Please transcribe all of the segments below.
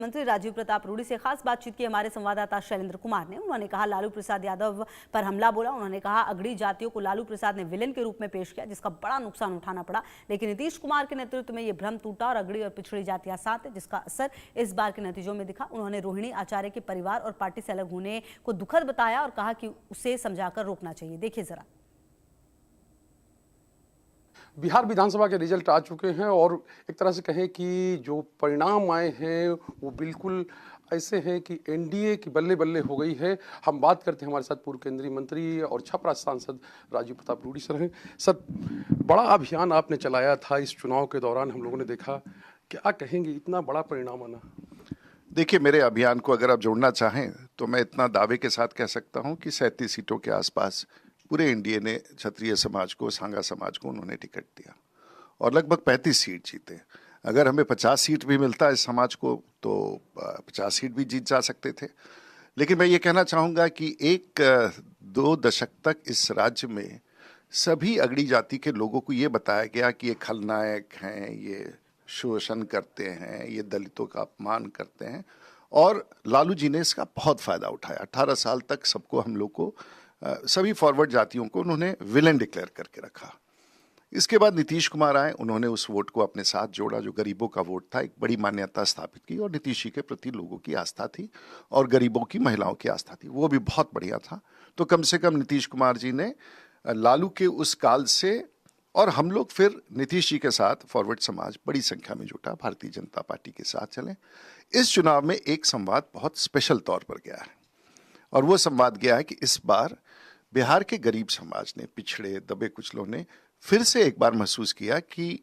मंत्री राजीव प्रताप रूडी से खास बातचीत की हमारे संवाददाता शैलेंद्र कुमार ने। उन्होंने कहा लालू प्रसाद यादव पर हमला बोला। उन्होंने कहा अगड़ी जातियों को लालू प्रसाद ने विलेन के रूप में पेश किया, जिसका बड़ा नुकसान उठाना पड़ा। लेकिन नीतीश कुमार के नेतृत्व में ये भ्रम टूटा और अगड़ी और पिछड़ी जातियां साथ है, जिसका असर इस बार के नतीजों में दिखा। उन्होंने रोहिणी आचार्य के परिवार और पार्टी से अलग होने को दुखद बताया और कहा कि उसे समझाकर रोकना चाहिए। देखिए जरा। बिहार विधानसभा के रिजल्ट आ चुके हैं और एक तरह से कहें कि जो परिणाम आए हैं वो बिल्कुल ऐसे हैं कि एनडीए की बल्ले बल्ले हो गई है। हम बात करते हैं हमारे साथ पूर्व केंद्रीय मंत्री और छपरा सांसद राजीव प्रताप रूडी सर हैं। सर, बड़ा अभियान आपने चलाया था इस चुनाव के दौरान, हम लोगों ने देखा, क्या कहेंगे इतना बड़ा परिणाम आना? देखिए, मेरे अभियान को अगर आप जोड़ना चाहें तो मैं इतना दावे के साथ कह सकता हूं कि 37 सीटों के आसपास पूरे एनडीए ने क्षत्रिय समाज को, सांगा समाज को उन्होंने टिकट दिया और लगभग 35 सीट जीते। अगर हमें 50 सीट भी मिलता इस समाज को तो 50 सीट भी जीत जा सकते थे। लेकिन मैं ये कहना चाहूँगा कि 1-2 दशक तक इस राज्य में सभी अगड़ी जाति के लोगों को ये बताया गया कि ये खलनायक हैं, ये शोषण करते हैं, ये दलितों का अपमान करते हैं, और लालू जी ने इसका बहुत फ़ायदा उठाया। 18 साल तक सबको, हम लोग को, सभी फॉरवर्ड जातियों को उन्होंने विलेन डिक्लेयर करके रखा। इसके बाद नीतीश कुमार आए, उन्होंने उस वोट को अपने साथ जोड़ा जो गरीबों का वोट था, एक बड़ी मान्यता स्थापित की और नीतीश जी के प्रति लोगों की आस्था थी और गरीबों की, महिलाओं की आस्था थी, वो भी बहुत बढ़िया था। तो कम से कम नीतीश कुमार जी ने लालू के उस काल से, और हम लोग फिर नीतीश जी के साथ फॉरवर्ड समाज बड़ी संख्या में जुटा, भारतीय जनता पार्टी के साथ चले। इस चुनाव में एक संवाद बहुत स्पेशल तौर पर गया है और वो संवाद गया है कि इस बार बिहार के गरीब समाज ने, पिछड़े दबे कुचलों ने फिर से एक बार महसूस किया कि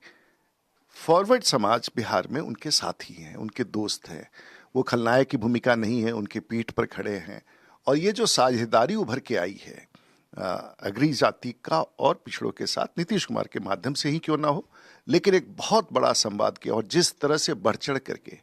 फॉरवर्ड समाज बिहार में उनके साथी हैं, उनके दोस्त हैं, वो खलनायक की भूमिका नहीं है, उनके पीठ पर खड़े हैं। और ये जो साझेदारी उभर के आई है अगड़ी जाति का और पिछड़ों के साथ, नीतीश कुमार के माध्यम से ही क्यों ना हो, लेकिन एक बहुत बड़ा संवाद किया। और जिस तरह से बढ़ चढ़ करके,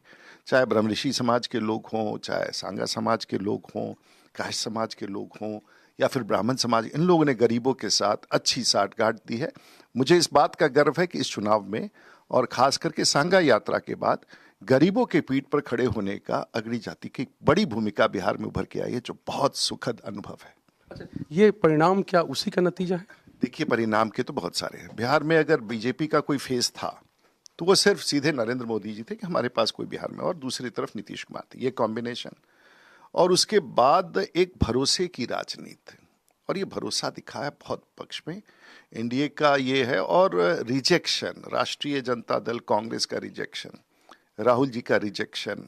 चाहे ब्रह्मऋषि समाज के लोग हों, चाहे सांगा समाज के लोग हों, काश समाज के लोग हों या फिर ब्राह्मण समाज, इन लोगों ने गरीबों के साथ अच्छी साठगांठ दी है। मुझे इस बात का गर्व है कि इस चुनाव में, और खास करके सांगा यात्रा के बाद, गरीबों के पीठ पर खड़े होने का अगड़ी जाति की बड़ी भूमिका बिहार में उभर के आई है, जो बहुत सुखद अनुभव है। अच्छा, ये परिणाम क्या उसी का नतीजा है? देखिए, परिणाम के तो बहुत सारे हैं। बिहार में अगर बीजेपी का कोई फेस था तो वो सिर्फ सीधे नरेंद्र मोदी जी थे कि हमारे पास कोई बिहार में, और दूसरी तरफ नीतीश कुमार थे, ये कॉम्बिनेशन। और उसके बाद एक भरोसे की राजनीति, और ये भरोसा दिखा है बहुत पक्ष में। एनडीए का ये है, और रिजेक्शन, राष्ट्रीय जनता दल कांग्रेस का रिजेक्शन, राहुल जी का रिजेक्शन,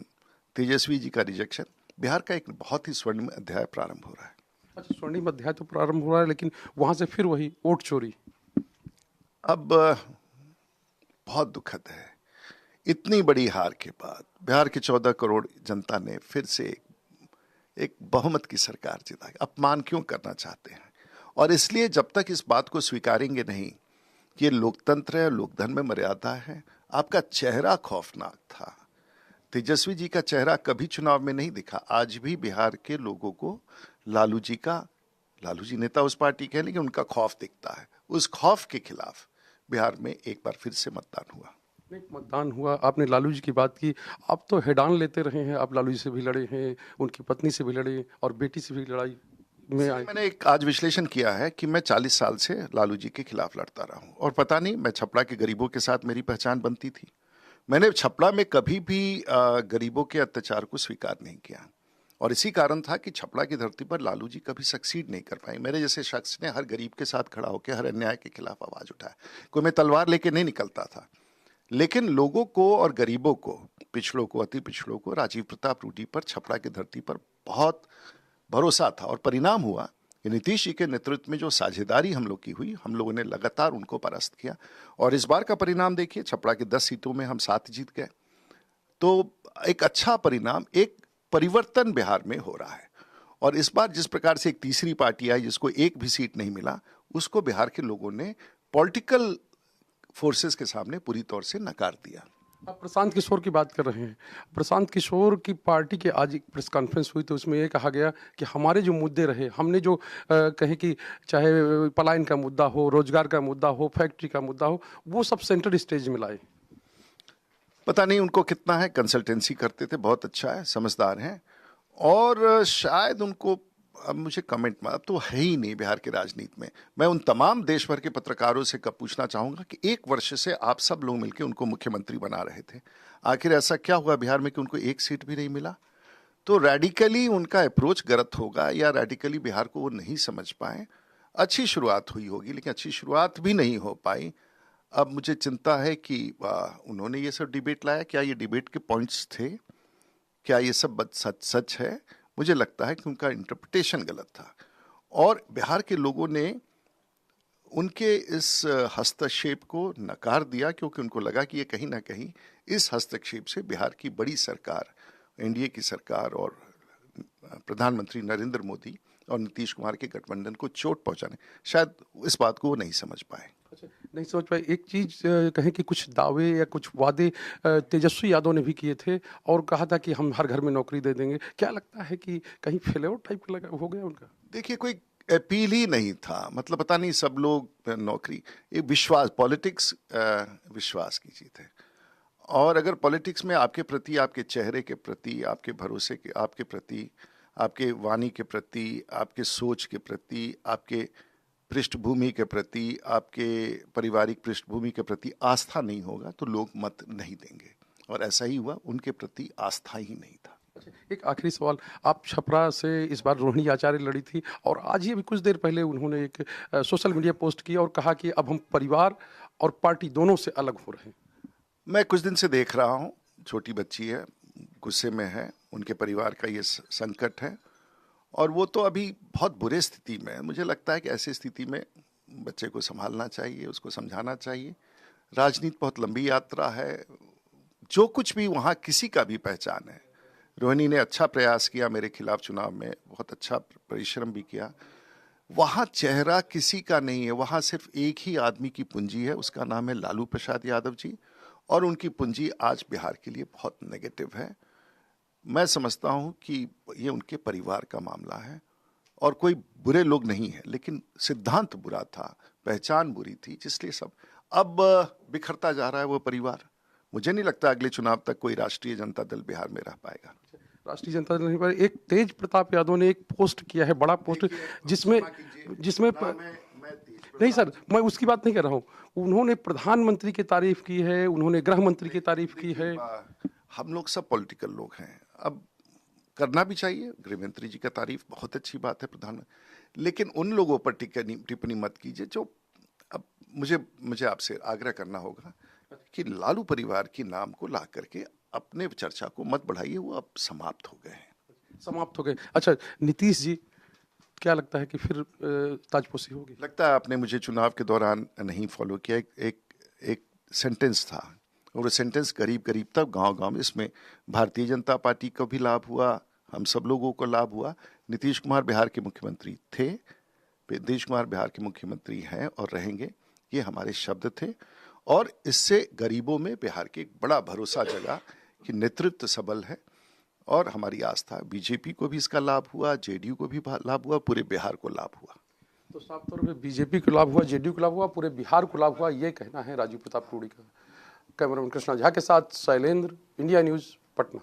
तेजस्वी जी का रिजेक्शन, बिहार का एक बहुत ही स्वर्णिम अध्याय प्रारंभ हो रहा है। अच्छा, स्वर्णिम अध्याय तो प्रारंभ हो रहा है, लेकिन वहां से फिर वही वोट चोरी। अब बहुत दुखद है, इतनी बड़ी हार के बाद बिहार के 14 करोड़ जनता ने फिर से एक बहुमत की सरकार जिता। अपमान क्यों करना चाहते हैं? और इसलिए जब तक इस बात को स्वीकारेंगे नहीं कि ये लोकतंत्र है, लोकधन में मर्यादा है। आपका चेहरा खौफनाक था, तेजस्वी जी का चेहरा कभी चुनाव में नहीं दिखा। आज भी बिहार के लोगों को लालू जी नेता उस पार्टी के हैं, लेकिन उनका खौफ दिखता है। उस खौफ के खिलाफ बिहार में एक बार फिर से मतदान हुआ। मतदान हुआ। आपने लालू जी की बात की, आप तो हेड-ऑन लेते रहे हैं, आप लालू जी से भी लड़े हैं, उनकी पत्नी से भी लड़े और बेटी से भी लड़ाई में आए। मैंने एक आज विश्लेषण किया है कि मैं 40 साल से लालू जी के खिलाफ लड़ता रहा हूं, और पता नहीं, मैं छपरा के गरीबों के साथ मेरी पहचान बनती थी। मैंने छपरा में कभी भी गरीबों के अत्याचार को स्वीकार नहीं किया, और इसी कारण था कि छपरा की धरती पर लालू जी कभी सक्सीड नहीं कर पाए। मेरे जैसे शख्स ने हर गरीब के साथ खड़ा होकर हर अन्याय के खिलाफ आवाज उठाया। कोई मैं तलवार लेके नहीं निकलता था, लेकिन लोगों को और गरीबों को, पिछड़ों को, अति पिछड़ों को राजीव प्रताप रूडी पर, छपरा की धरती पर बहुत भरोसा था। और परिणाम हुआ कि नीतीश जी के नेतृत्व में जो साझेदारी हम लोग की हुई, हम लोगों ने लगातार उनको परास्त किया। और इस बार का परिणाम देखिए, छपरा की 10 सीटों में हम 7 जीत गए। तो एक अच्छा परिणाम, एक परिवर्तन बिहार में हो रहा है। और इस बार जिस प्रकार से एक तीसरी पार्टी आई जिसको एक भी सीट नहीं मिला, उसको बिहार के लोगों ने पॉलिटिकल फोर्सेस के सामने पूरी तौर से नकार दिया। आप प्रशांत किशोर की बात कर रहे हैं। प्रशांत किशोर की पार्टी के आज एक प्रेस कॉन्फ्रेंस हुई, तो उसमें ये कहा गया कि हमारे जो मुद्दे रहे, हमने जो कहे कि चाहे पलायन का मुद्दा हो, रोजगार का मुद्दा हो, फैक्ट्री का मुद्दा हो, वो सब सेंटर स्टेज में लाए। पता नहीं उनको कितना है, कंसल्टेंसी करते थे, बहुत अच्छा है, समझदार हैं। और शायद उनको, अब मुझे कमेंट में, अब तो है ही नहीं बिहार की राजनीति में। मैं उन तमाम देश भर के पत्रकारों से कब पूछना चाहूंगा कि 1 वर्ष से आप सब लोग मिलकर उनको मुख्यमंत्री बना रहे थे, आखिर ऐसा क्या हुआ बिहार में कि उनको 1 सीट भी नहीं मिला? तो रेडिकली उनका अप्रोच गलत होगा, या रेडिकली बिहार को वो नहीं समझ पाए। अच्छी शुरुआत हुई होगी, लेकिन अच्छी शुरुआत भी नहीं हो पाई। अब मुझे चिंता है कि उन्होंने ये सब डिबेट लाया, क्या ये डिबेट के पॉइंट्स थे? क्या ये सब सच है? मुझे लगता है कि उनका इंटरप्रिटेशन गलत था, और बिहार के लोगों ने उनके इस हस्तक्षेप को नकार दिया, क्योंकि उनको लगा कि ये कहीं ना कहीं इस हस्तक्षेप से बिहार की बड़ी सरकार, एनडीए की सरकार और प्रधानमंत्री नरेंद्र मोदी और नीतीश कुमार के गठबंधन को चोट पहुंचाने, शायद इस बात को वो नहीं समझ पाए। अच्छा, नहीं समझ पाए। एक चीज कहें कि कुछ दावे या कुछ वादे तेजस्वी यादव ने भी किए थे और कहा था कि हम हर घर में नौकरी दे देंगे। क्या लगता है कि कहीं फेलेवर टाइप का लगा हो गया उनका? देखिए, कोई अपील ही नहीं था, मतलब पता नहीं, सब लोग नौकरी, ये विश्वास, पॉलिटिक्स विश्वास की चीज है। और अगर पॉलिटिक्स में आपके प्रति, आपके चेहरे के प्रति, आपके भरोसे के, आपके प्रति, आपके वाणी के प्रति, आपके सोच के प्रति, आपके पृष्ठभूमि के प्रति, आपके पारिवारिक पृष्ठभूमि के प्रति आस्था नहीं होगा तो लोग मत नहीं देंगे, और ऐसा ही हुआ, उनके प्रति आस्था ही नहीं था। एक आखिरी सवाल, आप छपरा से इस बार रोहिणी आचार्य लड़ी थी और आज ही अभी कुछ देर पहले उन्होंने एक सोशल मीडिया पोस्ट किया और कहा कि अब हम परिवार और पार्टी दोनों से अलग हो रहे हैं। मैं कुछ दिन से देख रहा हूँ, छोटी बच्ची है, गुस्से में है, उनके परिवार का ये संकट है, और वो तो अभी बहुत बुरे स्थिति में है। मुझे लगता है कि ऐसी स्थिति में बच्चे को संभालना चाहिए, उसको समझाना चाहिए। राजनीति बहुत लंबी यात्रा है, जो कुछ भी वहाँ किसी का भी पहचान है। रोहिणी ने अच्छा प्रयास किया मेरे खिलाफ चुनाव में, बहुत अच्छा परिश्रम भी किया। वहाँ चेहरा किसी का नहीं है, वहाँ सिर्फ एक ही आदमी की पूंजी है, उसका नाम है लालू प्रसाद यादव जी, और उनकी पूंजी आज बिहार के लिए बहुत नेगेटिव है। मैं समझता हूँ कि ये उनके परिवार का मामला है, और कोई बुरे लोग नहीं है, लेकिन सिद्धांत बुरा था, पहचान बुरी थी, जिसलिए सब अब बिखरता जा रहा है वो परिवार। मुझे नहीं लगता अगले चुनाव तक कोई राष्ट्रीय जनता दल बिहार में रह पाएगा। राष्ट्रीय जनता दल नहीं पर एक तेज प्रताप यादव ने एक पोस्ट किया है, बड़ा पोस्ट, जिसमें नहीं सर, मैं उसकी बात नहीं कर रहा हूँ। उन्होंने प्रधानमंत्री की तारीफ की है, उन्होंने गृह मंत्री की तारीफ की है। हम लोग सब पॉलिटिकल लोग हैं, अब करना भी चाहिए। गृह मंत्री जी का तारीफ बहुत अच्छी बात है, प्रधानमंत्री, लेकिन उन लोगों पर टिप्पणी मत कीजिए जो, अब मुझे आपसे आग्रह करना होगा कि लालू परिवार के नाम को ला करके अपने चर्चा को मत बढ़ाइए, वो अब समाप्त हो गए हैं। समाप्त हो गए। अच्छा, नीतीश जी, क्या लगता है कि फिर ताजपोशी होगी? लगता है आपने मुझे चुनाव के दौरान नहीं फॉलो किया। एक सेंटेंस था, और वो सेंटेंस करीब करीब तक गांव-गांव में, इसमें भारतीय जनता पार्टी को भी लाभ हुआ, हम सब लोगों को लाभ हुआ। नीतीश कुमार बिहार के मुख्यमंत्री थे, नीतीश कुमार बिहार के मुख्यमंत्री हैं और रहेंगे, ये हमारे शब्द थे, और इससे गरीबों में बिहार के एक बड़ा भरोसा जगा कि नेतृत्व सबल है, और हमारी आस्था। बीजेपी को भी इसका लाभ हुआ, जेडीयू को भी लाभ हुआ, पूरे बिहार को लाभ हुआ। तो साफ तौर पे बीजेपी को लाभ हुआ, जेडीयू को लाभ हुआ, पूरे बिहार को लाभ हुआ, ये कहना है राजीव प्रताप रूडी का। कैमरामैन कृष्णा झा के साथ शैलेंद्र, इंडिया न्यूज, पटना।